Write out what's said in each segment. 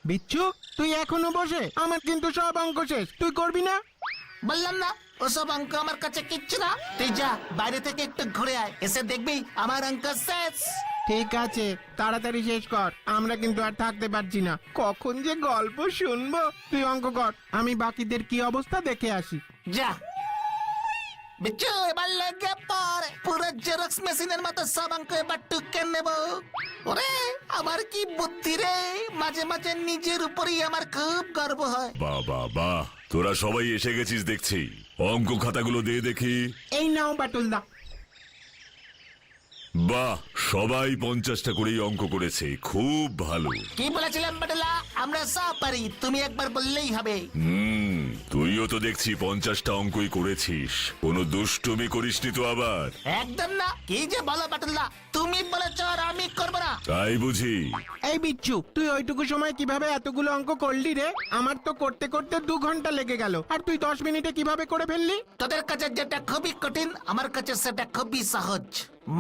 বিচ্ছু, তুই এখনো বসে? আমার কিন্তু সব অঙ্ক শেষ, তুই করবি না? বললাম না ওসব অঙ্ক আমার কাছে কিচ্ছু না। তুই যা বাইরে থেকে একটু ঘুরে আয়, এসে দেখবি আমার অঙ্ক শেষ। ঠিক আছে, তাড়াতাড়ি শেষ কর, আমরা কিন্তু আর থাকতে পারছি না। কখন যে গল্প শুনবো। তুই অঙ্ক কর, আমি বাকিদের কি অবস্থা দেখে আসি। যা বিচ্ছু, এবার লেগে পড়। পুরো জেরক্স মেশিনের মতো সব অঙ্ক এবার টুকে নেব। ওরে আমার কি বুদ্ধি রে, মাঝে মাঝে নিজের উপরই আমার খুব গর্ব হয়। বাহ বাহ বাহ, তোরা সবাই এসে গেছিস দেখছি। অঙ্ক খাতাগুলো দিয়ে দেখি। এই নাও বাটুলদা। বাহ, সবাই 50টা করেই অঙ্ক করেছে, খুব ভালো। কি বলেছিলাম বাটলা, আমরা সব পারি, তুমি একবার বললেই হবে। তুইও তো দেখছি 50টা অঙ্কই করেছিস, কোনো দুষ্টুমি করিসনি তো আবার? একদম না। কি যে বলো বাটলা, তুমি বলেছ আর আমি করবো না। তাই বুঝি? এই বিচ্ছু, তুই ওইটুকু সময় কিভাবে এতগুলো অঙ্ক করলি রে? আমার তো করতে করতে 2 ঘন্টা লেগে গেল, আর তুই 10 মিনিটে কিভাবে করে ফেললি? তোদের কাছে যেটা খুবই কঠিন, আমার কাছে সেটা খুবই সহজ।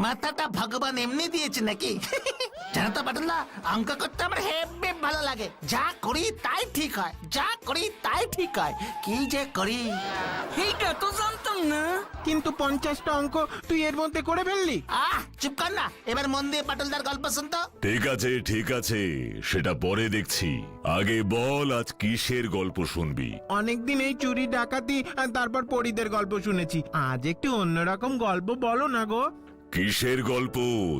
মাথাটা ভগবান এমনি দিয়েছে নাকি? জানো তো বাটুল্লা, অঙ্ক করতে আমার হেব্বি ভালো লাগে। যা করি তাই ঠিক হয়, যা করি তাই ঠিক হয়। কি যে করি। এইটা তো জানতাম না। কিন্তু 50টা অঙ্ক তুই এর মধ্যে করে ফেললি? চুপ কর না, এবার মন দিয়ে বাটুলদার গল্প শুনতো। ঠিক আছে ঠিক আছে, সেটা পরে দেখছি। আগে বল, আজ কিসের গল্প শুনবি? অনেকদিন এই চুরি ডাকাতি আর তারপর পরীদের গল্প শুনেছি, আজ একটু অন্যরকম গল্প বলো না গো। কিসের গল্প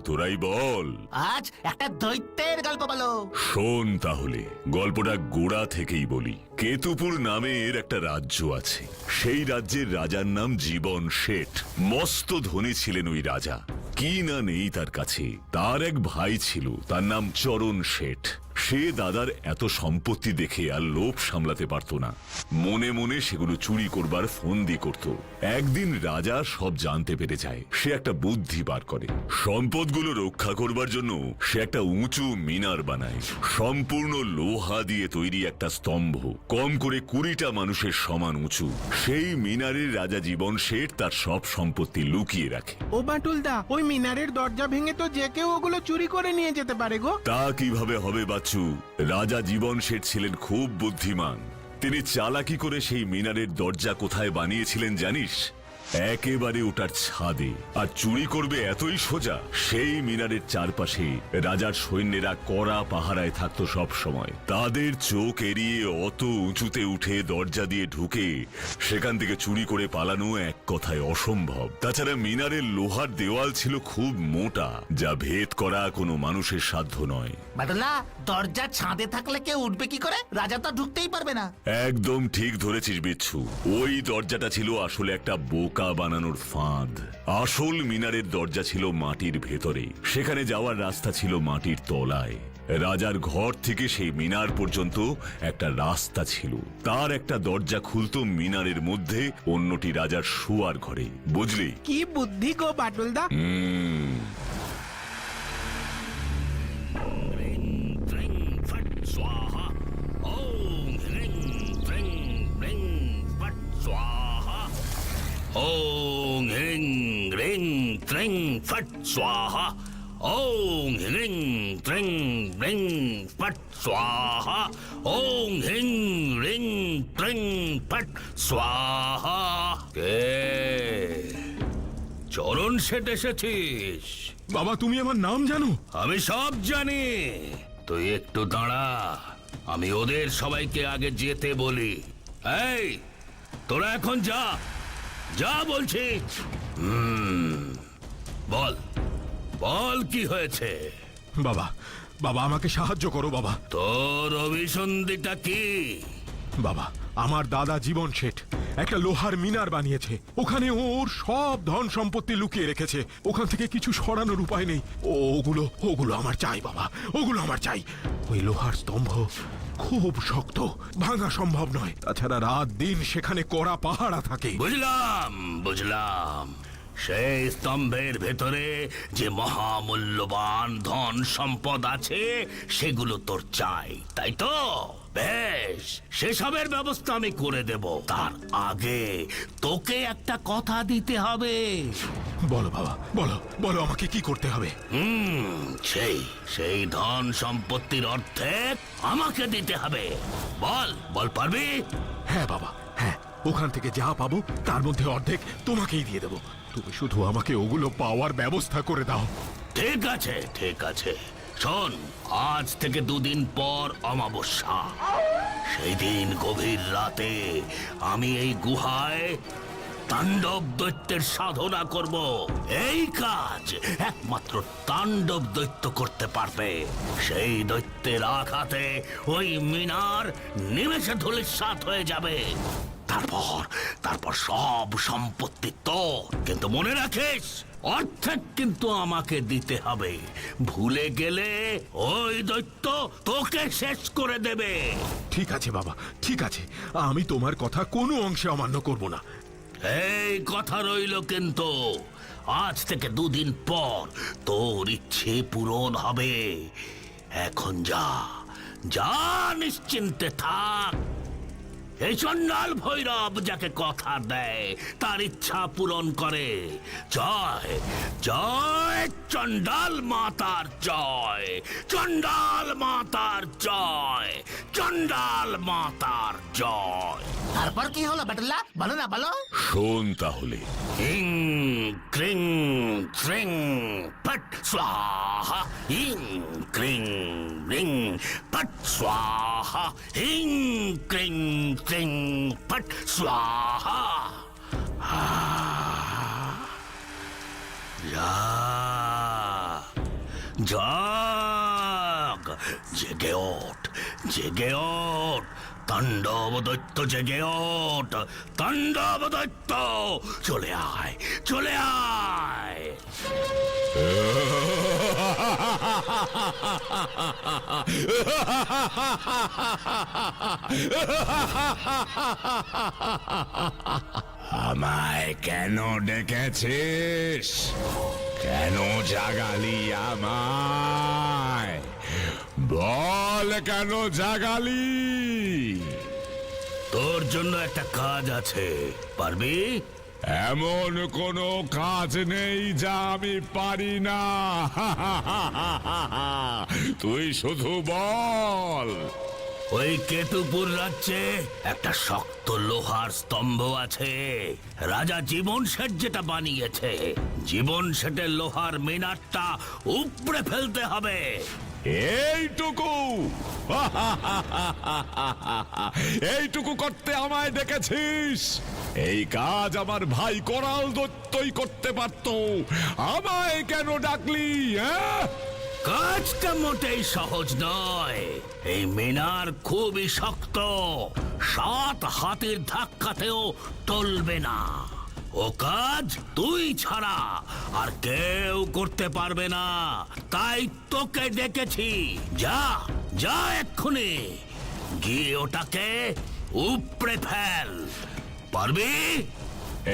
তোরাই বল। আজ একটা দৈত্যের গল্প বলো। শোন তাহলে, গল্পটা গোড়া থেকেই বলি। কেতুপুর নামের একটা রাজ্য আছে। সেই রাজ্যের রাজার নাম জীবন শেঠ। মস্ত ধনী ছিলেন ওই রাজা, কি না নেই তার কাছে। তার এক ভাই ছিল, তার নাম চরণ শেঠ। সে দাদার এত সম্পত্তি দেখে আর লোভ সামলাতে পারত না, মনে মনে সেগুলো চুরি করবার ফন্দি করত। একদিন রাজা সব জানতে পেরে যায়। সে একটা বুদ্ধি বার করে। সম্পদগুলো রক্ষা করবার জন্য সে একটা উঁচু মিনার বানায়, সম্পূর্ণ লোহা দিয়ে তৈরি একটা স্তম্ভ, কম করে 20টা মানুষের সমান উঁচু। সেই মিনারের রাজা জীবন শেঠ তার সব সম্পত্তি লুকিয়ে রাখে। ও বাটুলদা, ওই মিনারের দরজা ভেঙে তো যে কেউ ওগুলো চুরি করে নিয়ে যেতে পারে গো। তা কিভাবে হবে বাচ্চু? রাজা জীবন শেঠ ছিলেন খুব বুদ্ধিমান। তিনি চালাকি করে সেই মিনারের দরজা কোথায় বানিয়েছিলেন জানিস? একেবারে ওটার ছাদে। আর চুরি করবে এতই সোজা, সেই মিনারের চারপাশে রাজার সৈন্যেরা কড়া পাহারায় থাকতো সব সময়। তাদের চোখ এড়িয়ে অত উঁচুতে উঠে দরজা দিয়ে ঢুকে সেখান থেকে চুরি করে পালানো এক কথায় অসম্ভব। তাছাড়া মিনারের লোহার দেওয়াল ছিল খুব মোটা, যা ভেদ করা কোনো মানুষের সাধ্য নয়। বাটুল্লা, দরজা ছাদে থাকলে কেউ উঠবে কি করে? রাজা তো ঢুকতেই পারবে না। একদম ঠিক ধরেছিস বিচ্ছু, ওই দরজাটা ছিল আসলে একটা বোকা বানানোর ফাঁদ। আসল মিনারের দরজা ছিল মাটির ভেতরে, সেখানে যাওয়ার রাস্তা ছিল মাটির তলায়। রাজার ঘর থেকে সেই মিনার পর্যন্ত একটা রাস্তা ছিল। তার একটা দরজা খুলতো মিনারের মধ্যে, অন্যটি রাজার শোয়ার ঘরে। বুঝলি? কি বুদ্ধি গো বাটুলদা। ওং হ্রিং হ্রিং ত্রিং ফট স্বাহা। ওং হ্রিং ত্রিং হ্রিং ফট স্বাহা। ওং হ্রিং হ্রিং ত্রিং ফট স্বাহা। কে? চরণ শেঠ এসেছিস? বাবা, তুমি আমার নাম জানো? আমি সব জানি, তুই একটু দাঁড়া, আমি ওদের সবাইকে আগে যেতে বলি। এই, তোরা এখন যা, যা বলছি। বল বল, কি হয়েছে? বাবা, বাবা আমাকে সাহায্য করো বাবা। তোর অভিসন্ধিটা কি? বাবা, আমার দাদা জীবন শেঠ একটা লোহার মিনার বানিয়েছে। ওখানে ওর সব ধন সম্পত্তি লুকিয়ে রেখেছে। ওখান থেকে কিছু সরানোর উপায় নেই। ওগুলো ওগুলো আমার চাই বাবা, ওগুলো আমার চাই। ওই লোহার স্তম্ভ খুব শক্ত, ভাঙা সম্ভব নয়। তাছাড়া রাত দিন সেখানে কড়া পাহারা থাকে। বুঝলাম বুঝলাম, সেই স্তম্ভের ভেতরে যে মহামূল্যবান ধন সম্পদ আছে সেগুলো তোর চাই, তাই তো? বেশ, সেসবের ব্যবস্থা আমি করে দেব। তার আগে তোকে একটা কথা দিতে হবে। বলো বাবা, বলো বলো আমাকে কি করতে হবে। সেই সেই ধন সম্পত্তির অর্ধেক আমাকে দিতে হবে। বল বল, পারবি? হ্যাঁ বাবা, হ্যাঁ, ওখান থেকে যা পাবো তার মধ্যে অর্ধেক তোমাকেই দিয়ে দেবো। তুমি শুধু আমাকে ওগুলো পাওয়ার ব্যবস্থা করে দাও। ঠিক আছে, ঠিক আছে। শোন, আজ থেকে 2 দিন পর অমাবস্যা। সেই দিন গভীর রাতে আমি এই গুহায় তাণ্ডব দৈত্যের সাধনা করব। এই কাজ একমাত্র তাণ্ডব দৈত্য করতে পারবে। সেই দৈত্যের আঘাতে ওই মিনার নিমেষে ধূলিসাৎ হয়ে যাবে। তারপর সব সম্পত্তি তোর। কিন্তু মনে রাখিস, অর্ধেক কিন্তু আমাকে দিতে হবে। ভুলে গেলে ওই দৈত্য তোকে শেষ করে দেবে। ঠিক আছে বাবা, ঠিক আছে, আমি তোমার কথা কোনো অংশে অমান্য করব না। এই কথা রইল কিন্তু। আজ থেকে 2 দিন পর তোর ইচ্ছে পূরণ হবে। এখন যা যা, নিশ্চিন্তে থাক। এই চণ্ডাল ভৈরব যাকে কথা দেয় তার ইচ্ছা পূরণ করে। জয় জয় চণ্ডাল মাতার জয়, চণ্ডাল মাতার জয়, চণ্ডাল মাতার জয়। তারপর কি হলো বেটুল্লা, বলো না বলো। শোন তাহলে। হিং ক্রিং ত্রিং পট স্বাহা, হিং ক্রিং রিং পট স্বাহা, হিং ক্রিং ত্রিং পট স্বাহা। জাগ, জেগে ওঠ, জেগে ওঠ, তাণ্ডব দৈত্য জেগে ওঠ, তাণ্ডব দৈত্য চলে আয়, চলে আয়। আমায় কেন ডেকেছিস? কেন জাগালি আমায়? বল, কেন জাগালি? তোর জন্য একটা কাজ আছে, পারবি? এমন কোনো কাজ নেই যা আমি পারি না। তুই শুধু বল। ওই কেতুপুর রাজ্যে একটা শক্ত লোহার স্তম্ভ আছে। রাজা জীবন শেঠ যেটা বানিয়েছে। জীবন শেঠের লোহার মিনারটা উপড়ে ফেলতে হবে। এইটুকু? এইটুকু করতে আমায় ডেকেছিস? এই কাজ আমার ভাই করাল দত্তই করতে পারত। আমায় কেন ডাকলি? কাজটা মোটেই সহজ নয়। এই মিনার খুবই শক্ত, 7 হাতির ধাক্কাতেও টলবে না। ও কাজ তুই ছাড়া আর কেউ করতে পারবে না। তাই তোকে ডেকেছি। যা যা, এক্ষুনি গিয়ে ওটাকে উপড়ে ফেল। পারবি?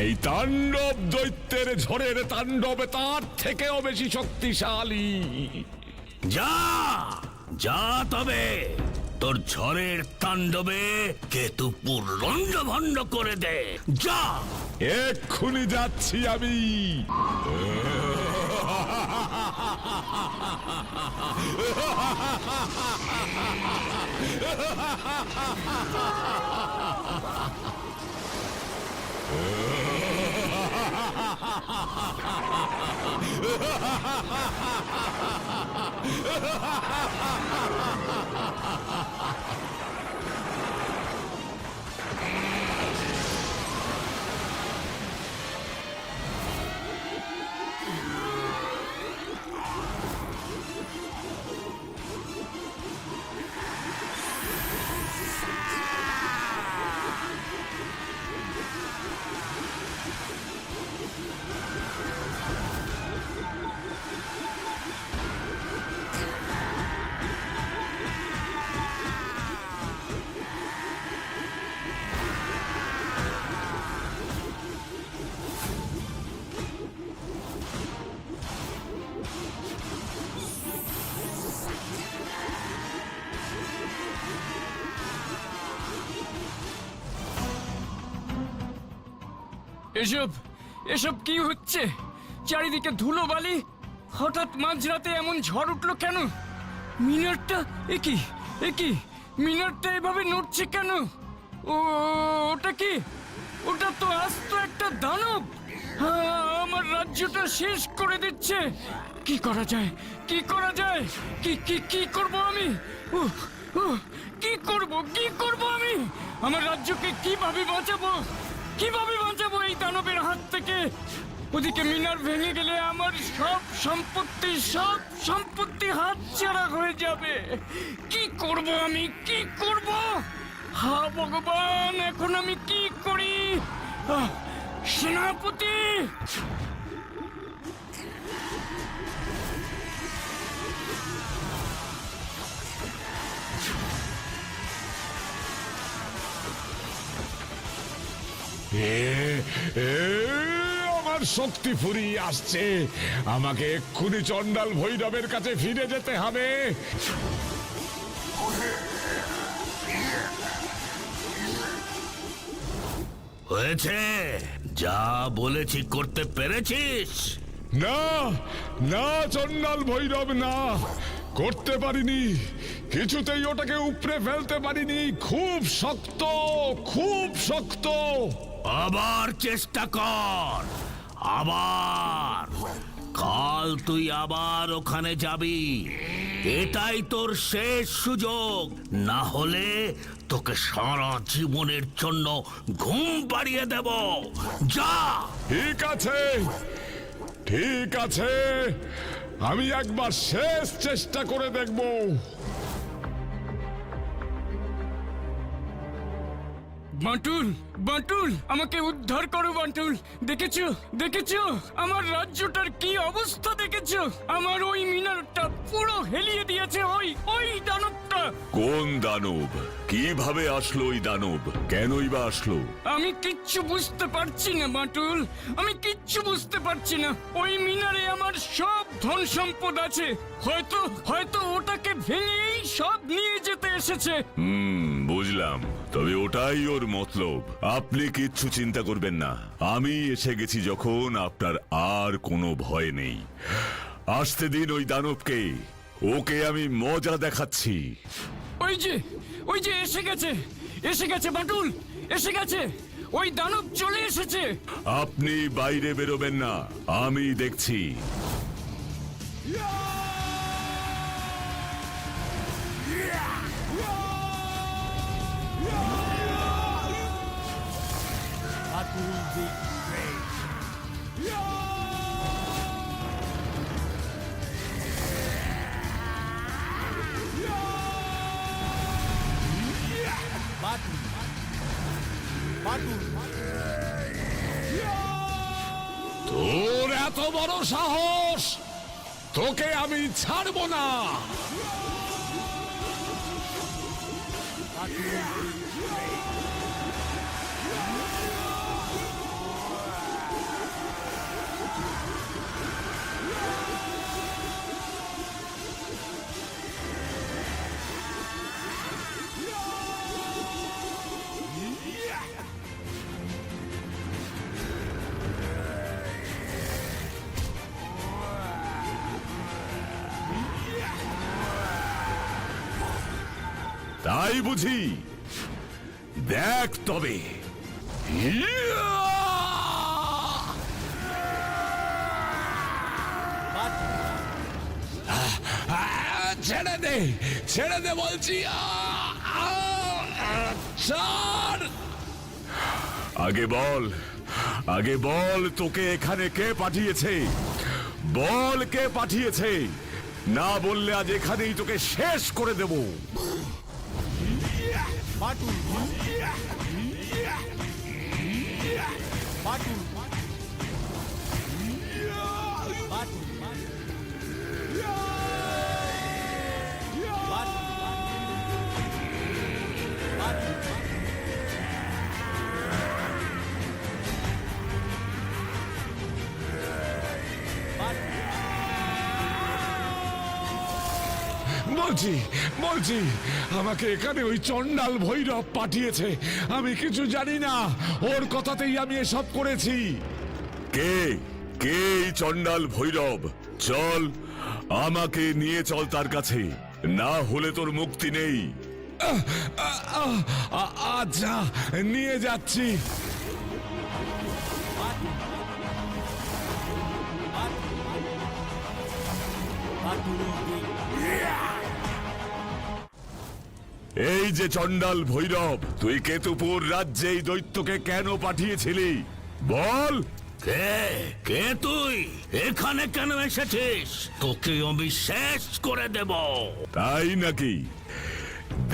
এই তাণ্ডব দৈত্যের ঝড়ের তাণ্ডবে তার থেকেও বেশি শক্তিশালী। যা যা, তবে তোর ঝড়ের তাণ্ডবে কেতুপুর রণ্ডভণ্ড করে দে। যা। এক্ষুনি যাচ্ছি আমি। এসব এসব কি হচ্ছে? চারিদিকে ধুলোবালি, হঠাৎ মাঝরাতে এমন ঝড় উঠলো কেন? মিনারটা একি মিনারটা এভাবে নড়ছে কেন? ওটা কি? ওটা তো আস্ত একটা দানব। আমার রাজ্যটা শেষ করে দিচ্ছে। কি করা যায়? কি করা যায়? কি করব আমি? কি করব আমি? আমার রাজ্যকে কিভাবে বাঁচাবো? কিভাবে বাঁচাবো এই দানবের হাত থেকে? ওদিকে মিনার ভেঙে গেলে আমার সব সম্পত্তি হাতছাড়া হয়ে যাবে। কি করব আমি? কি করব? হা ভগবান, এখন আমি কি করি? সেনাপতি! আমার শক্তি ফুরিয়ে আসছে। আমাকে এক্ষুনি চণ্ডাল ভৈরবের কাছে ফিরে যেতে হবে। হয়েছে? যা বলেছি করতে পেরেছিস? না না চণ্ডাল ভৈরব, না, করতে পারিনি। কিছুতেই ওটাকে উপড়ে ফেলতে পারিনি। খুব শক্ত, খুব শক্ত। আবার চেষ্টা কর, আবার। কাল তুই আবার ওখানে যাবি। এটাই তোর শেষ সুযোগ, না হলে তোকে সারা জীবনের জন্য ঘুম পাড়িয়ে দেব। যা। ঠিক আছে, ঠিক আছে, আমি একবার শেষ চেষ্টা করে দেখব। বাঁটুল, আমাকে উদ্ধার করো বাঁটুল। দেখেছো আমার রাজ্যটার কি অবস্থা? দেখেছো? আমার ওই মিনারটা পুরো হেলিয়ে দিয়েছে ওই দানবটা। কোন দানব? কিভাবে আসলো ওই দানব? কেনই বা আসলো? আমি কিচ্ছু বুঝতে পারছি না বাঁটুল, আমি কিচ্ছু বুঝতে পারছি না। ওই মিনারে আমার সব ধন সম্পদ আছে। হয়তো ওটাকে ভেঙেই সব নিয়ে যেতে এসেছে। বুঝলাম, তবে ওটাই ওর মতলব। আপনি কিচ্ছু চিন্তা করবেন না, আমি এসে গেছি যখন, আপনার আর কোনো ভয় নেই। আসতে দিন ওই দানবকে, ওকে আমি মজা দেখাচ্ছি। ওই যে এসে গেছে বাঁটুল, এসে গেছে। ওই দানব চলে এসেছে। আপনি বাইরে বেরোবেন না, আমি দেখছি। তোর এত বড় সাহস! তোকে আমি ছাড়বো না। তাই বুঝি? দেখ তবে। ছেড়ে দে বলছি। ছাড়। আগে বল তোকে এখানে কে পাঠিয়েছে? বল কে পাঠিয়েছে? না বললে আজ এখানেই তোকে শেষ করে দেব। বলছি বলছি আমাকে এখানে ওই চণ্ডাল ভৈরব পাঠিয়েছে। আমি কিছু জানি না, ওর কথাতেই আমি এসব করেছি। কে কে এই চণ্ডাল ভৈরব? চল, আমাকে নিয়ে চল তার কাছে, না হলে তোর মুক্তি নেই। আচ্ছা, নিয়ে যাচ্ছি। এই যে চণ্ডাল ভৈরব, তুই কেতুপুর রাজ্যে এই দৈত্যকে কেন পাঠিয়েছিলি বল? কে কে তুই? এখানে কেন এসেছিস? তোকে আমি শেষ করে দেব। তাই নাকি?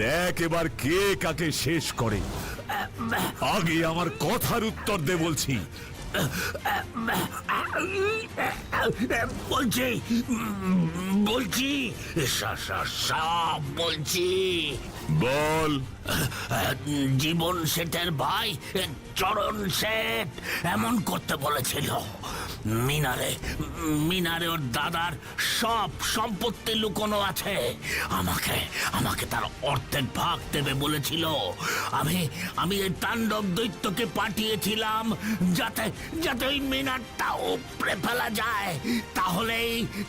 দেখ এবার কে কাকে শেষ করে। আগে আমার কথার উত্তর দে বলছি। বলছি বলছি সব বলছি। বল। জীবন শেঠের ভাই চরণ শেঠ এমন করতে বলেছিল। মিনারে ওর দাদার সব সম্পত্তি লুকোনো আছে। আমাকে তার অর্ধেক ভাগ দেবে বলেছিল। আমি এই তাণ্ডব দৈত্যকে পাঠিয়েছিলাম যাতে ওই মিনারটা উপড়ে ফেলা যায়।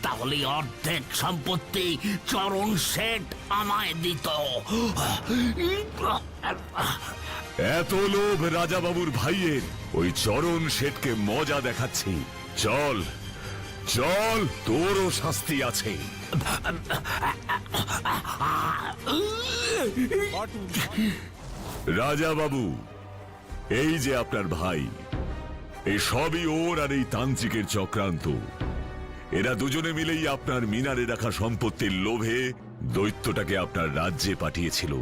তাহলেই অর্ধেক সম্পত্তি চরণ শেঠ আমায় দিত। এত লোভ রাজা বাবুর ভাইয়ের? ওই চরণ শেঠকে মজা দেখাচ্ছি। চল চল, তোরও শাস্তি আছে। রাজা বাবু, এই যে আপনার ভাই, এই সবই ওর আর এই তান্ত্রিকের চক্রান্ত। এরা দুজনে মিলেই আপনার মিনারে রাখা সম্পত্তির লোভে দৈত্যটাকে আপনার রাজ্যে পাঠিয়েছিল।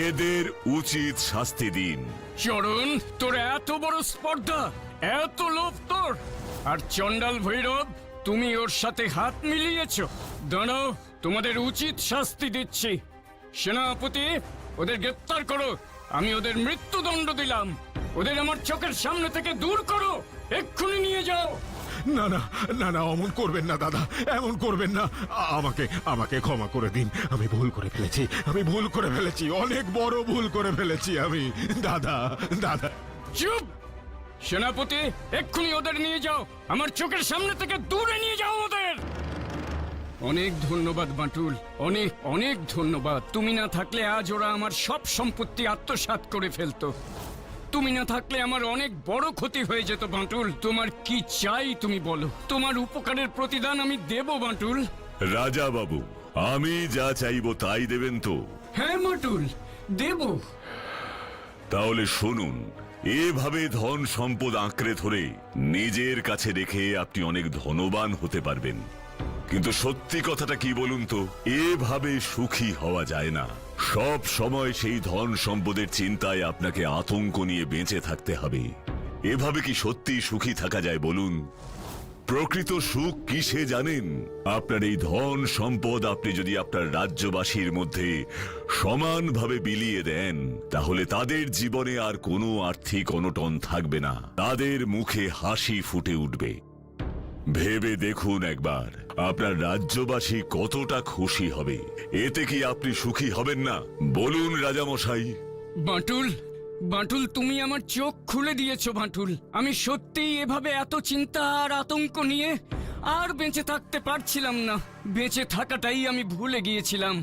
এদের উচিত শাস্তি দিন। চরণ, তোর এত বড় স্পর্ধা, এত লোভ তোর! আর চণ্ডাল ভৈরব, তুমি ওর সাথে হাত মিলিয়েছ। দাঁড়াও, তোমাদের উচিত শাস্তি দিচ্ছি। সেনাপতি, ওদের গ্রেপ্তার করো। আমি ওদের মৃত্যুদণ্ড দিলাম। ওদের আমার চোখের সামনে থেকে দূর করো, এক্ষুনি নিয়ে যাও। না না না না, অমন করবেন না দাদা, এমন করবেন না। আমাকে ক্ষমা করে দিন। আমি ভুল করে ফেলেছি, অনেক বড় ভুল করে ফেলেছি আমি। দাদা দাদা। চুপ! সেনাপতি, এক্ষুনি ওদের নিয়ে যাও, আমার চোখের সামনে থেকে দূরে নিয়ে যাও ওদের। অনেক ধন্যবাদ বাঁটুল, অনেক অনেক ধন্যবাদ। তুমি না থাকলে আজ ওরা আমার সব সম্পত্তি আত্মসাৎ করে ফেলতো। তুমি না থাকলে আমার অনেক বড় ক্ষতি হয়ে যেত বাঁটুল। তোমার কি চাই তুমি বলো, তোমার উপকারের প্রতিদান আমি দেব বাঁটুল। রাজা বাবু, আমি যা চাইবো তাই দেবেন তো? হ্যাঁ বাঁটুল, দেব। তাহলে শুনুন, এভাবে ধন সম্পদ আঁকড়ে ধরে নিজের কাছে রেখে আপনি অনেক ধনবান হতে পারবেন, কিন্তু সত্যি কথাটা কি বলুন তো, এভাবে সুখী হওয়া যায় না। সব সময় সেই ধন সম্পদের চিন্তায় আপনাকে আতঙ্ক নিয়ে বেঁচে থাকতে হবে। এভাবে কি সত্যি সুখী থাকা যায় বলুন? প্রকৃত সুখ কিসে জানেন? আপনার এই ধন সম্পদ আপনি যদি আপনার রাজ্যবাসীর মধ্যে সমানভাবে বিলিয়ে দেন, তাহলে তাদের জীবনে আর কোনো আর্থিক অনটন থাকবে না, তাদের মুখে হাসি ফুটে উঠবে। ভেবে দেখুন একবার, আপনার রাজ্যবাসী কতটা খুশি হবে। এতে কি আপনি সুখী হবেন না বলুন রাজামশাই? বাঁটুল, বাঁটুল, তুমি আমার চোখ খুলে দিয়েছো বাঁটুল। আমি সত্যিই এভাবে এত চিন্তা আর আতঙ্ক নিয়ে আর বেঁচে থাকতে পারছিলাম না। বেঁচে থাকাটাই আমি ভুলে গিয়েছিলাম।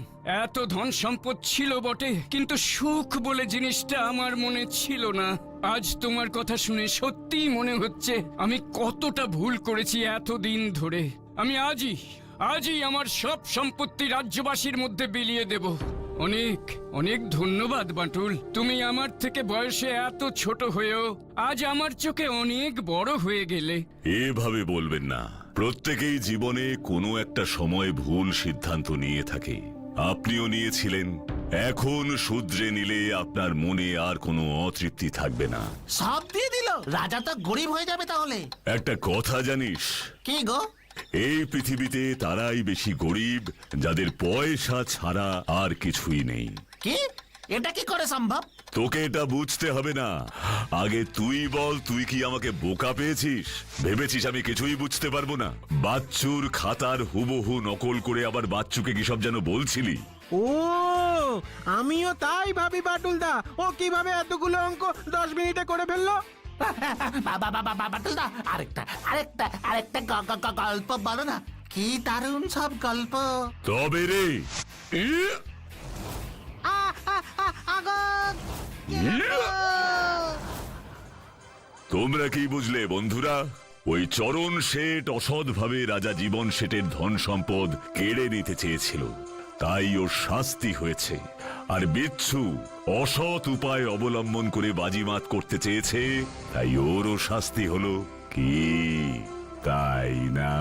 এত ধন সম্পদ ছিল বটে, কিন্তু সুখ বলে জিনিসটা আমার মনে ছিল না। আজ তোমার কথা শুনে সত্যিই মনে হচ্ছে আমি কতটা ভুল করেছি এতদিন ধরে। আমি আজই আমার সব সম্পত্তি রাজ্যবাসীর মধ্যে বিলিয়ে দেব। অনেক অনেক ধন্যবাদ বাঁটুল। তুমি আমার থেকে বয়সে এত ছোট হয়েও আজ আমার চোখে অনেক বড় হয়ে গেলে। এভাবে বলবেন না। প্রত্যেকেই জীবনে কোনো একটা সময় ভুল সিদ্ধান্ত নিয়ে থাকে, আপনিও নিয়েছিলেন। এখন শুধরে নিলে আপনার মনে আর কোনো অতৃপ্তি থাকবে না। সব দিয়ে দিল, রাজা তো গরিব হয়ে যাবে তাহলে। একটা কথা জানিস? কি গো? এই পৃথিবীতে তারাই বেশি গরিব যাদের পয়সা ছাড়া আর কিছুই নেই। কি? এটা কি করে সম্ভব? তোকে এটা বুঝতে হবে না। আগে তুই বল, তুই কি আমাকে বোকা পেয়েছিস? ভেবেছিস আমি কিছুই বুঝতে পারবো না? বাচ্চুর খাতার হুবহু নকল করে আবার বাচ্চুকে কি সব যেন বলছিলি? ও আমিও তাই ভাবি বাটুলদা, ও কিভাবে এতগুলো অঙ্ক 10 মিনিটে করে ফেললো? বাবা বাবা বাটুলদা, আরেকটা আরেকটা আরেকটা গল্প বলো না, কি দারুণ সব গল্প। তবে রে তোমরা কি বুঝলে বন্ধুরা? ওই চরণ শেঠ অসৎভাবে রাজা জীবন শেঠের ধন সম্পদ কেড়ে নিতে চেয়েছিল, তাই ওর শাস্তি হয়েছে। আর বিচ্ছু অসৎ উপায় অবলম্বন করে বাজিমাত করতে চেয়েছে, তাই ওরও শাস্তি হলো। কি তাই না?